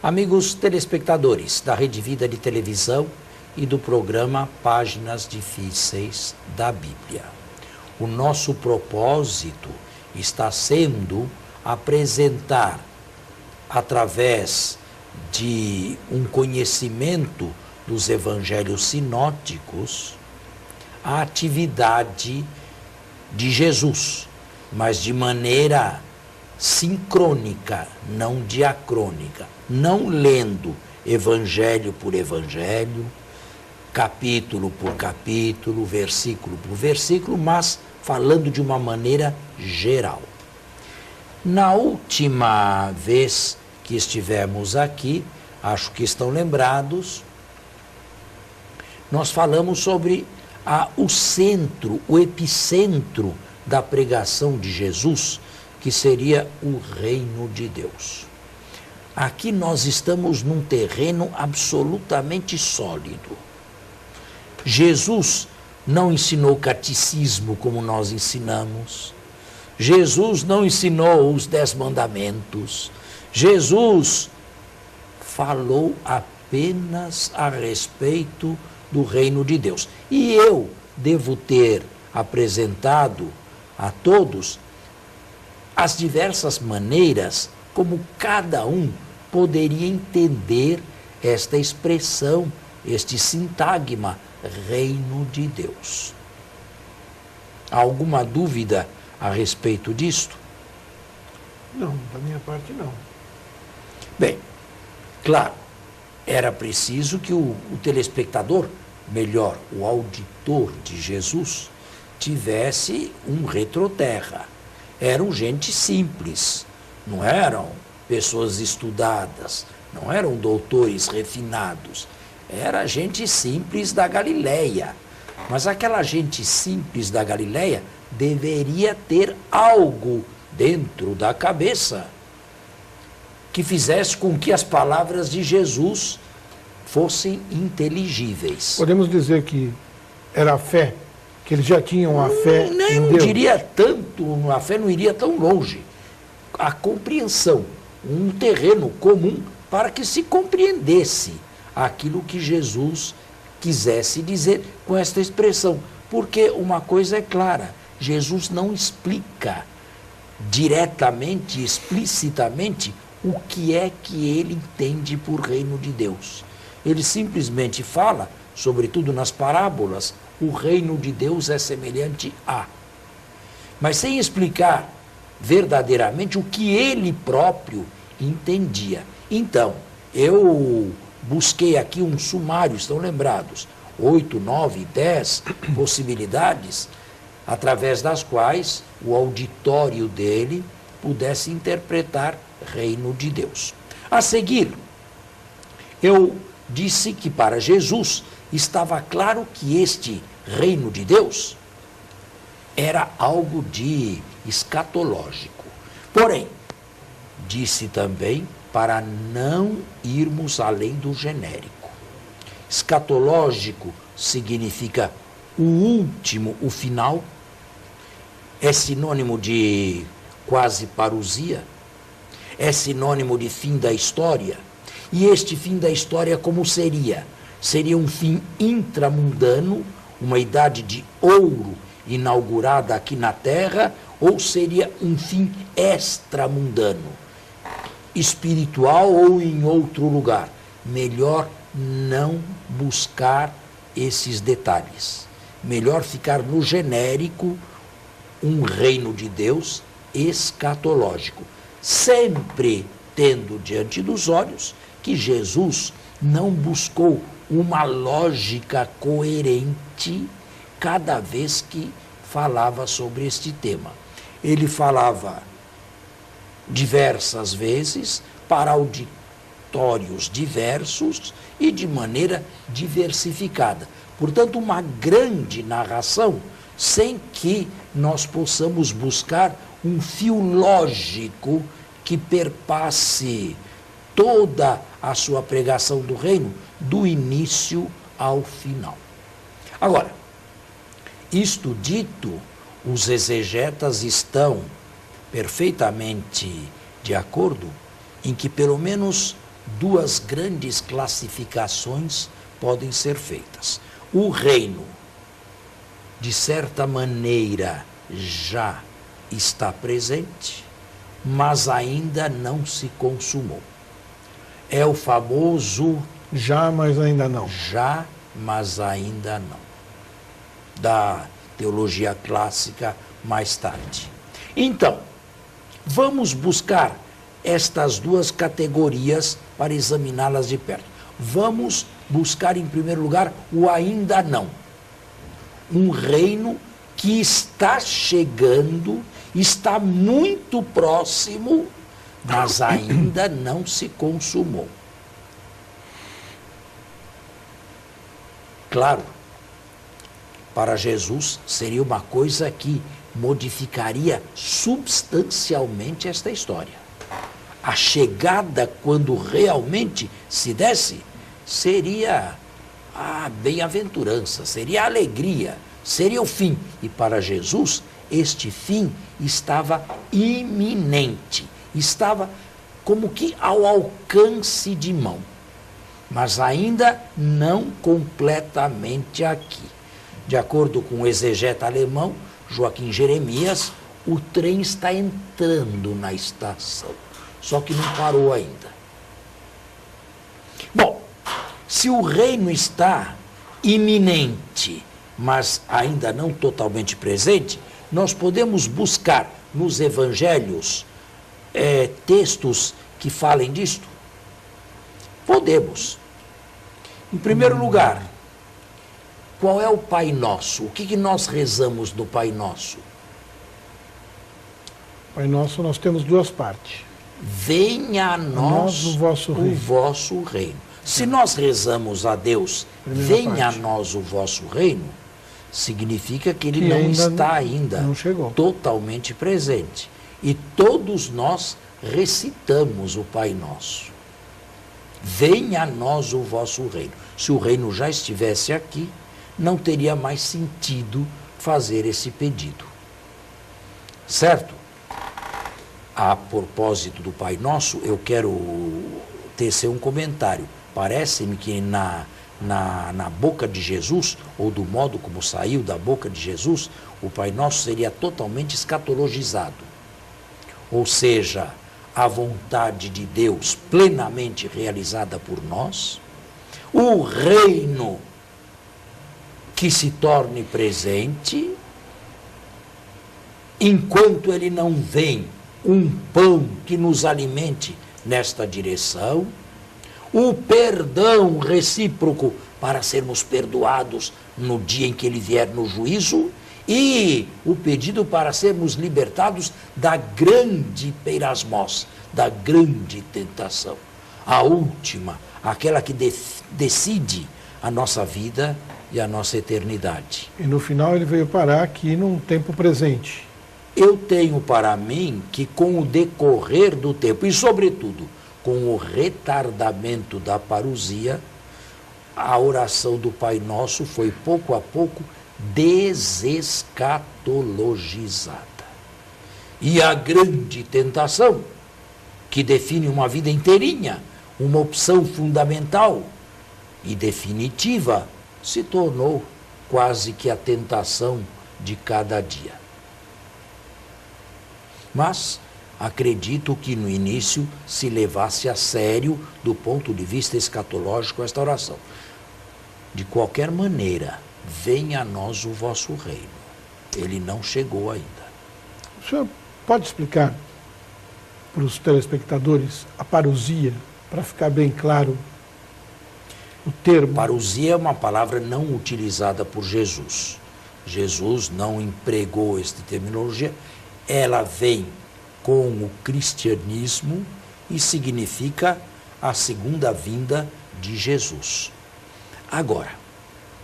Amigos telespectadores da Rede Vida de Televisão e do programa Páginas Difíceis da Bíblia, o nosso propósito está sendo apresentar, através de um conhecimento dos evangelhos sinóticos, a atividade de Jesus, mas de maneira sincrônica, não diacrônica, não lendo evangelho por evangelho, capítulo por capítulo, versículo por versículo, mas falando de uma maneira geral. Na última vez que estivemos aqui, acho que estão lembrados, nós falamos sobre o centro, o epicentro da pregação de Jesus, que seria o reino de Deus. Aqui nós estamos num terreno absolutamente sólido. Jesus não ensinou catecismo como nós ensinamos. Jesus não ensinou os 10 mandamentos. Jesus falou apenas a respeito do reino de Deus. E eu devo ter apresentado a todos as diversas maneiras como cada um poderia entender esta expressão, este sintagma, reino de Deus. Há alguma dúvida a respeito disto? Não, da minha parte não. Bem, claro, era preciso que o telespectador, melhor, o auditor de Jesus, tivesse um retroterra. Eram gente simples, não eram pessoas estudadas, não eram doutores refinados, era gente simples da Galileia. Mas aquela gente simples da Galileia deveria ter algo dentro da cabeça que fizesse com que as palavras de Jesus fossem inteligíveis. Podemos dizer que era a fé, que eles já tinham a fé em Deus? Não diria tanto, a fé não iria tão longe. A compreensão, um terreno comum para que se compreendesse aquilo que Jesus quisesse dizer com esta expressão. Porque uma coisa é clara, Jesus não explica diretamente, explicitamente, o que é que ele entende por reino de Deus. Ele simplesmente fala, sobretudo nas parábolas, o reino de Deus é semelhante a. Mas sem explicar verdadeiramente o que ele próprio entendia. Então, eu busquei aqui um sumário, estão lembrados? 8, 9, 10 possibilidades, através das quais o auditório dele pudesse interpretar reino de Deus. A seguir, eu disse que para Jesus estava claro que este reino de Deus era algo de escatológico. Porém, disse também para não irmos além do genérico. Escatológico significa o último, o final. É sinônimo de quase parousia. É sinônimo de fim da história. E este fim da história como seria? Seria um fim intramundano, uma idade de ouro inaugurada aqui na Terra, ou seria um fim extramundano, espiritual ou em outro lugar? Melhor não buscar esses detalhes. Melhor ficar no genérico, um reino de Deus escatológico, sempre tendo diante dos olhos que Jesus não buscou uma lógica coerente cada vez que falava sobre este tema. Ele falava diversas vezes para auditórios diversos e de maneira diversificada. Portanto, uma grande narração sem que nós possamos buscar um fio lógico que perpasse toda a sua pregação do reino, do início ao final. Agora, isto dito, os exegetas estão perfeitamente de acordo em que pelo menos duas grandes classificações podem ser feitas. O reino, de certa maneira, já está presente, mas ainda não se consumou. É o famoso Já, mas ainda não. já, mas ainda não, da teologia clássica mais tarde. Então, vamos buscar estas duas categorias para examiná-las de perto. Vamos buscar, em primeiro lugar, o ainda não. Um reino que está chegando, está muito próximo, mas ainda não se consumou. Claro, para Jesus seria uma coisa que modificaria substancialmente esta história. A chegada, quando realmente se desse, seria a bem-aventurança, seria a alegria, seria o fim. E para Jesus, este fim estava iminente, estava como que ao alcance de mão, mas ainda não completamente aqui. De acordo com o exegeta alemão Joaquim Jeremias, o trem está entrando na estação, só que não parou ainda. Bom, se o reino está iminente, mas ainda não totalmente presente, nós podemos buscar nos evangelhos textos que falem disto? Podemos. Em primeiro lugar, qual é o Pai Nosso? O que nós rezamos no Pai Nosso? Pai Nosso, nós temos duas partes. Venha a nós o vosso reino. Se nós rezamos a Deus, Primeira venha parte. a nós o vosso reino, significa que ele Que não ainda está ainda não chegou. totalmente presente. E todos nós recitamos o Pai Nosso. Venha a nós o vosso reino. Se o reino já estivesse aqui, não teria mais sentido fazer esse pedido. Certo? A propósito do Pai Nosso, eu quero tecer um comentário. Parece-me que na boca de Jesus, ou do modo como saiu da boca de Jesus, o Pai Nosso seria totalmente escatologizado. Ou seja, a vontade de Deus plenamente realizada por nós, o reino que se torne presente, enquanto ele não vem um pão que nos alimente nesta direção, o perdão recíproco para sermos perdoados no dia em que ele vier no juízo, e o pedido para sermos libertados da grande peirasmos, da grande tentação, a última, aquela que decide a nossa vida e a nossa eternidade. E no final ele veio parar aqui num tempo presente. Eu tenho para mim que com o decorrer do tempo, e sobretudo com o retardamento da parousia, a oração do Pai Nosso foi pouco a pouco desescatologizada. E a grande tentação, que define uma vida inteirinha, uma opção fundamental e definitiva, se tornou quase que a tentação de cada dia. Mas acredito que no início se levasse a sério do ponto de vista escatológico esta oração. De qualquer maneira, venha a nós o vosso reino. Ele não chegou ainda. O senhor pode explicar para os telespectadores a parousia, para ficar bem claro o termo? Parousia é uma palavra não utilizada por Jesus. Jesus não empregou esta terminologia. Ela vem com o cristianismo e significa a segunda vinda de Jesus. Agora,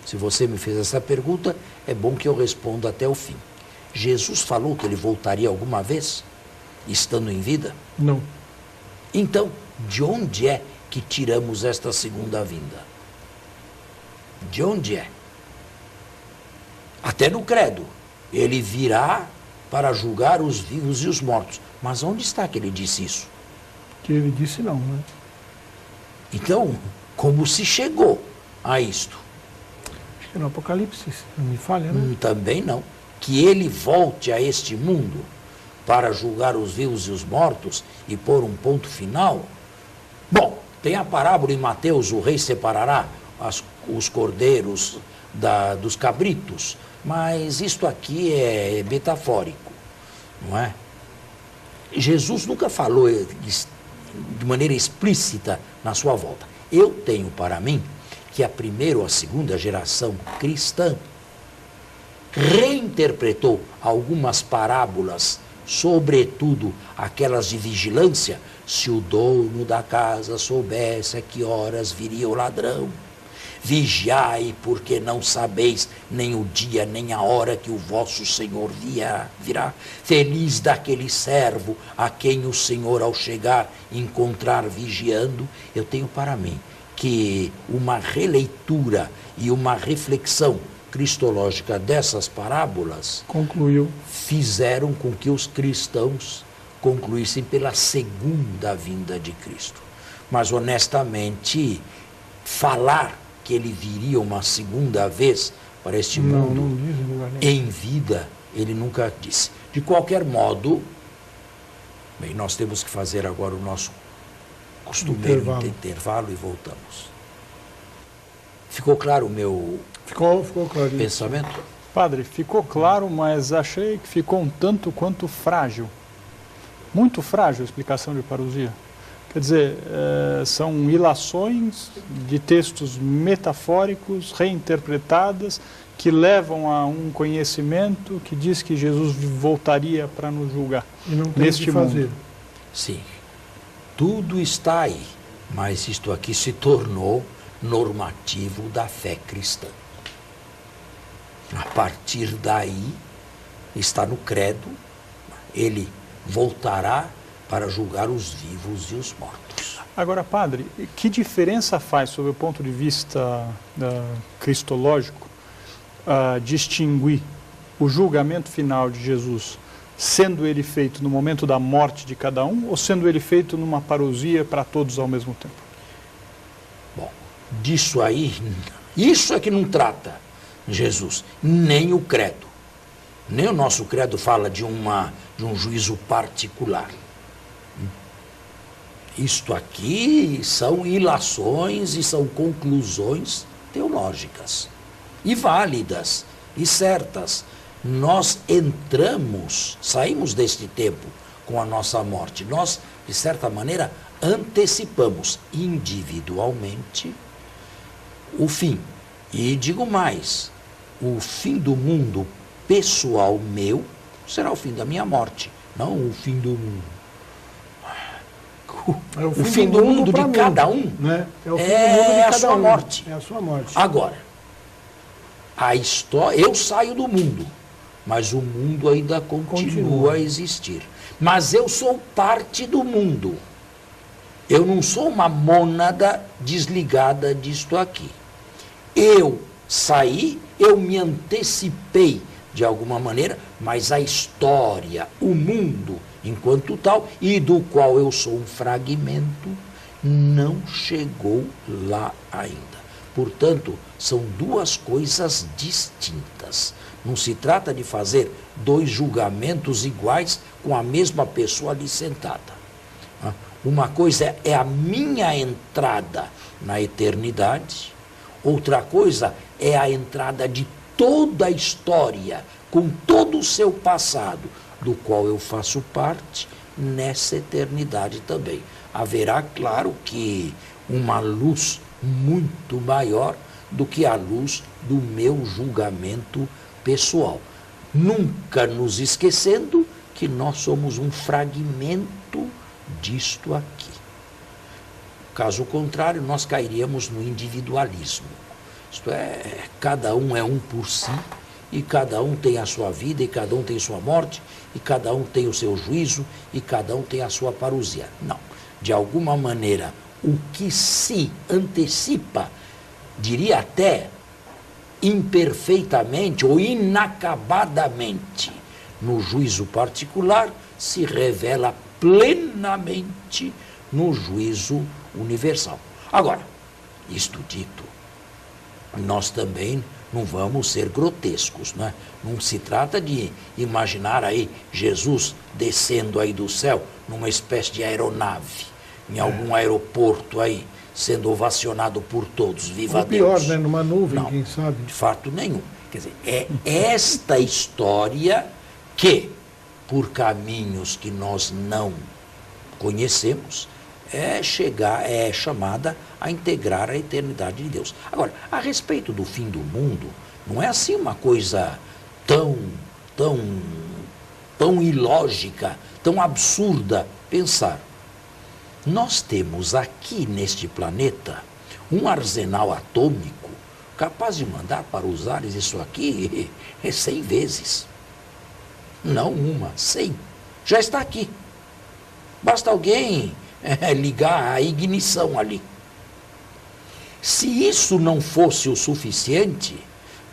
se você me fez essa pergunta, é bom que eu responda até o fim. Jesus falou que ele voltaria alguma vez, estando em vida? Não. Então, de onde é que tiramos esta segunda vinda? De onde é? Até no credo. Ele virá para julgar os vivos e os mortos. Mas onde está que ele disse isso? Que ele disse não, né? Então, como se chegou a isto? Acho que no Apocalipse, se não me falha, né? Também não. Que ele volte a este mundo para julgar os vivos e os mortos e pôr um ponto final. Bom, tem a parábola em Mateus, o rei separará os cordeiros dos cabritos, mas isto aqui é metafórico, não é? Jesus nunca falou de maneira explícita na sua volta. Eu tenho para mim que a primeira ou a segunda geração cristã reinterpretou algumas parábolas, sobretudo aquelas de vigilância. Se o dono da casa soubesse a que horas viria o ladrão, vigiai, porque não sabeis nem o dia nem a hora que o vosso Senhor virá. Feliz daquele servo a quem o Senhor, ao chegar, encontrar vigiando. Eu tenho para mim que uma releitura e uma reflexão cristológica dessas parábolas fizeram com que os cristãos concluíssem pela segunda vinda de Cristo. Mas, honestamente, falar que ele viria uma segunda vez para este mundo em vida, ele nunca disse. De qualquer modo, bem, nós temos que fazer agora o nosso costumeiro intervalo e voltamos. Ficou claro o meu pensamento? Padre, ficou claro, mas achei que ficou um tanto quanto frágil. Muito frágil a explicação de parousia. Quer dizer, são ilações de textos metafóricos, reinterpretadas, que levam a um conhecimento que diz que Jesus voltaria para nos julgar. E não tem neste mundo. Sim, tudo está aí, mas isto aqui se tornou normativo da fé cristã. A partir daí, está no credo, ele voltará para julgar os vivos e os mortos. Agora, padre, que diferença faz, sob o ponto de vista cristológico, distinguir o julgamento final de Jesus, sendo ele feito no momento da morte de cada um, ou sendo ele feito numa parousia para todos ao mesmo tempo? Bom, disso aí, isso é que não trata Jesus, nem o credo. Nem o nosso credo fala de um juízo particular. Isto aqui são ilações e são conclusões teológicas e válidas e certas. Nós saímos deste tempo com a nossa morte. Nós, de certa maneira, antecipamos individualmente o fim. E digo mais, o fim do mundo pessoal meu será o fim da minha morte, não o fim do mundo. O fim do mundo de cada um, né? É a sua morte. É a sua morte. Agora, a história, eu saio do mundo, mas o mundo ainda continua a existir. Mas eu sou parte do mundo. Eu não sou uma mônada desligada disto aqui. Eu saí, eu me antecipei de alguma maneira, mas a história, o mundo, enquanto tal, e do qual eu sou um fragmento, não chegou lá ainda. Portanto, são duas coisas distintas. Não se trata de fazer dois julgamentos iguais com a mesma pessoa ali sentada. Uma coisa é a minha entrada na eternidade, outra coisa é a entrada de toda a história, com todo o seu passado, do qual eu faço parte, nessa eternidade também. Haverá, claro, que uma luz muito maior do que a luz do meu julgamento pessoal. Nunca nos esquecendo que nós somos um fragmento disto aqui. Caso contrário, nós cairíamos no individualismo. Isto é, cada um é um por si, e cada um tem a sua vida, e cada um tem sua morte, e cada um tem o seu juízo, e cada um tem a sua parousia. Não. De alguma maneira, o que se antecipa, diria até imperfeitamente ou inacabadamente, no juízo particular, se revela plenamente no juízo universal. Agora, isto dito, nós também não vamos ser grotescos, né? Não se trata de imaginar aí Jesus descendo aí do céu numa espécie de aeronave, em algum aeroporto aí, sendo ovacionado por todos, viva Ou pior, Deus. né? Numa nuvem, Não, quem sabe. de fato nenhum. Quer dizer, é esta história que, por caminhos que nós não conhecemos, é chamada a integrar a eternidade de Deus. Agora, a respeito do fim do mundo, não é assim uma coisa tão ilógica, tão absurda pensar. Nós temos aqui neste planeta um arsenal atômico capaz de mandar para os ares isso aqui 100 vezes. Não uma, 100. Já está aqui. Basta alguém ligar a ignição ali. Se isso não fosse o suficiente,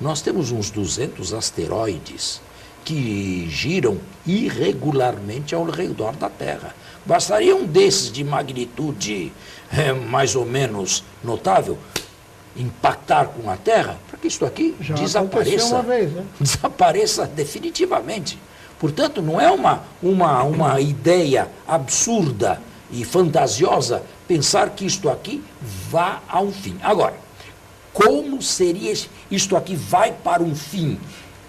nós temos uns 200 asteroides que giram irregularmente ao redor da Terra. Bastaria um desses de magnitude mais ou menos notável impactar com a Terra para que isso aqui Já desapareça. uma vez, né? Desapareça definitivamente. Portanto, não é uma ideia absurda e fantasiosa pensar que isto aqui vá a um fim. Agora, como seria isto aqui vai para um fim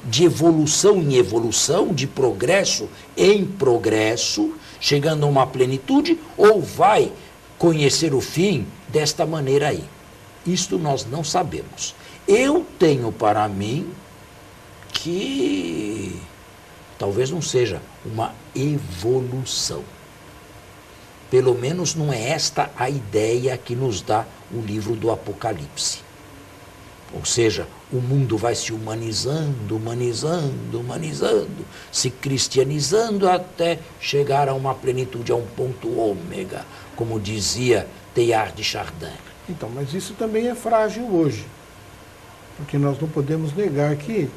de evolução em evolução, de progresso em progresso, chegando a uma plenitude, ou vai conhecer o fim desta maneira aí? Isto nós não sabemos. Eu tenho para mim que talvez não seja uma evolução. Pelo menos não é esta a ideia que nos dá o livro do Apocalipse. Ou seja, o mundo vai se humanizando, se cristianizando até chegar a uma plenitude, a um ponto ômega, como dizia Teilhard de Chardin. Então, mas isso também é frágil hoje. Porque nós não podemos negar que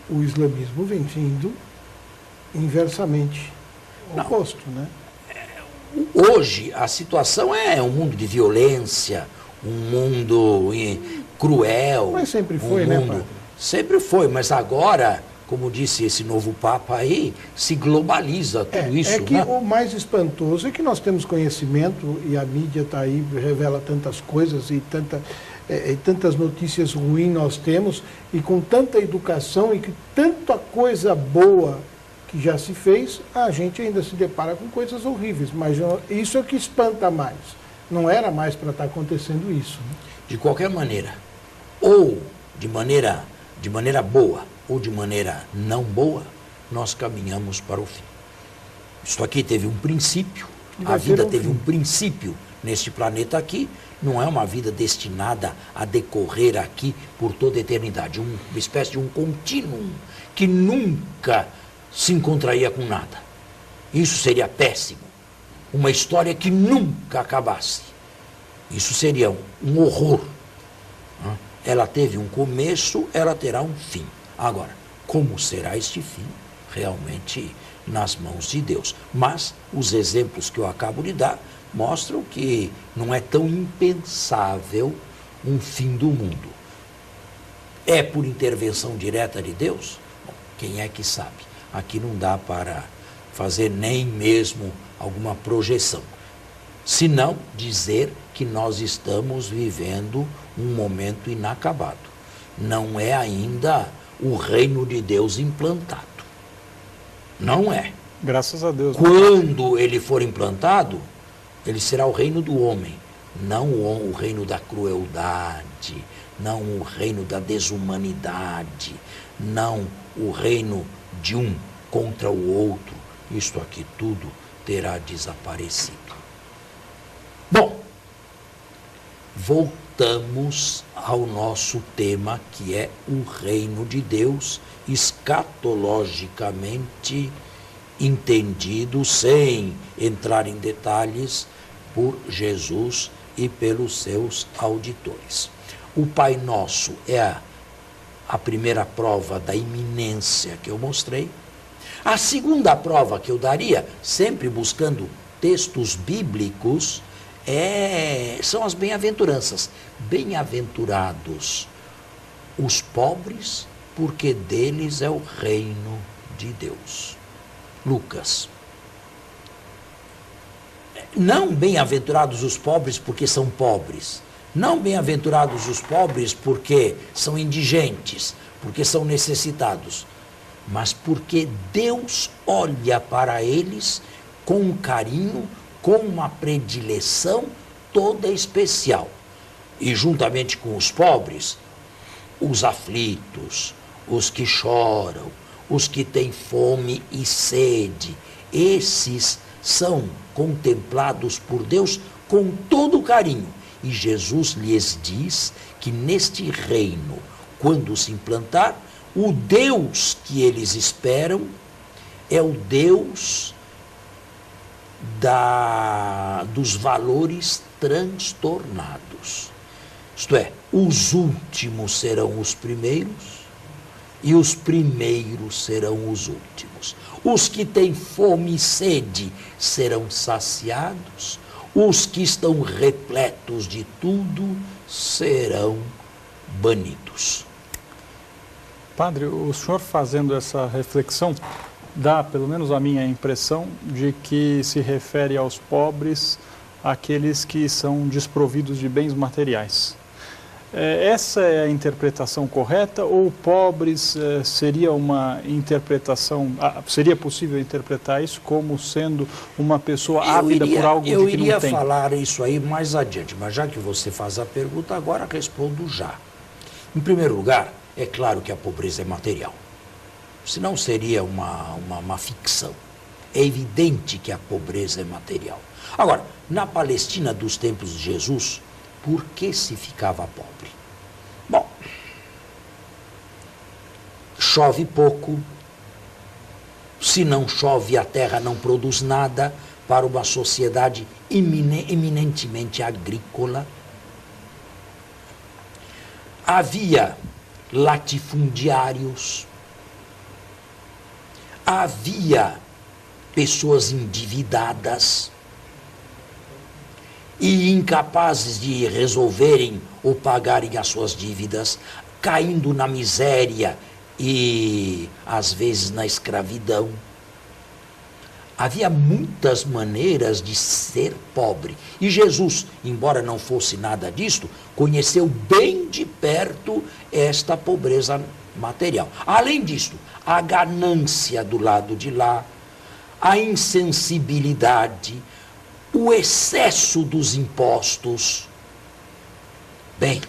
o islamismo vem vindo inversamente oposto, né? Hoje a situação é um mundo de violência, um mundo cruel. Mas sempre foi, né, padre? Sempre foi, mas agora, como disse esse novo Papa aí, se globaliza tudo isso. É que né? o mais espantoso é que nós temos conhecimento e a mídia está aí, revela tantas coisas e tantas notícias ruins nós temos, e com tanta educação e que tanta coisa boa que já se fez, a gente ainda se depara com coisas horríveis. Mas isso é o que espanta mais. Não era mais para estar acontecendo isso. Né? De qualquer maneira, ou de maneira boa, ou de maneira não boa, nós caminhamos para o fim. Isso aqui teve um princípio, a vida teve um princípio neste planeta aqui, não é uma vida destinada a decorrer aqui por toda a eternidade, uma espécie de um contínuo que nunca se encontraria com nada. Isso seria péssimo. Uma história que nunca acabasse. Isso seria um horror. Ela teve um começo, ela terá um fim. Agora, como será este fim? Realmente nas mãos de Deus. Mas os exemplos que eu acabo de dar mostram que não é tão impensável um fim do mundo. É por intervenção direta de Deus? Bom, quem é que sabe? Aqui não dá para fazer nem mesmo alguma projeção, senão dizer que nós estamos vivendo um momento inacabado. Não é ainda o reino de Deus implantado. Não é. Graças a Deus. Quando ele for implantado, ele será o reino do homem, não o reino da crueldade, não o reino da desumanidade, não o reino de um contra o outro. Isto aqui tudo terá desaparecido. Bom, voltamos ao nosso tema, que é o reino de Deus, escatologicamente entendido, sem entrar em detalhes, por Jesus e pelos seus auditores. O Pai Nosso é a primeira prova da iminência que eu mostrei. A segunda prova que eu daria, sempre buscando textos bíblicos, são as bem-aventuranças. Bem-aventurados os pobres, porque deles é o reino de Deus. Lucas. Não bem-aventurados os pobres porque são pobres. Não bem-aventurados os pobres porque são indigentes, porque são necessitados. Mas porque Deus olha para eles com um carinho, com uma predileção toda especial. E juntamente com os pobres, os aflitos, os que choram, os que têm fome e sede, esses são contemplados por Deus com todo carinho. E Jesus lhes diz que neste reino, quando se implantar, o Deus que eles esperam é o Deus dos valores transtornados. Isto é, os últimos serão os primeiros e os primeiros serão os últimos. Os que têm fome e sede serão saciados, os que estão repletos de tudo serão banidos. Padre, o senhor fazendo essa reflexão dá, pelo menos a minha impressão, de que se refere aos pobres, àqueles que são desprovidos de bens materiais. Essa é a interpretação correta ou pobres seria uma interpretação, seria possível interpretar isso como sendo uma pessoa ávida por algo de que não tem? Eu iria falar isso aí mais adiante, mas já que você faz a pergunta, agora respondo já. Em primeiro lugar, é claro que a pobreza é material, senão seria uma ficção. É evidente que a pobreza é material. Agora, na Palestina dos tempos de Jesus, por que se ficava pobre? Bom, chove pouco, se não chove a terra não produz nada para uma sociedade eminentemente agrícola. Havia latifundiários, havia pessoas endividadas e incapazes de resolverem ou pagarem as suas dívidas, caindo na miséria e, às vezes, na escravidão. Havia muitas maneiras de ser pobre. E Jesus, embora não fosse nada disto, conheceu bem de perto esta pobreza material. Além disto, a ganância do lado de lá, a insensibilidade, o excesso dos impostos. Bem,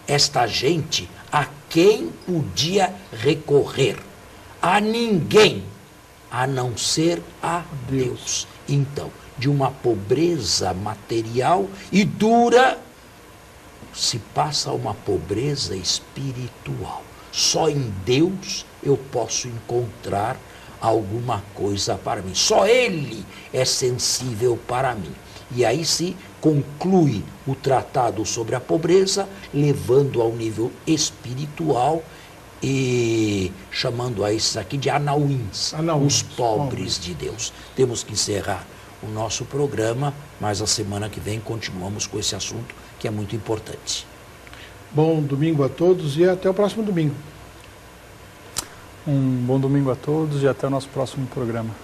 esta gente a quem podia recorrer? A ninguém, a não ser a Deus. Então, de uma pobreza material e dura, se passa a uma pobreza espiritual. Só em Deus eu posso encontrar alguma coisa para mim. Só Ele é sensível para mim. E aí se conclui o tratado sobre a pobreza, levando ao nível espiritual e chamando a esses aqui de anauins, os pobres de Deus. Temos que encerrar o nosso programa, mas a semana que vem continuamos com esse assunto que é muito importante. Bom domingo a todos e até o próximo domingo. Um bom domingo a todos e até o nosso próximo programa.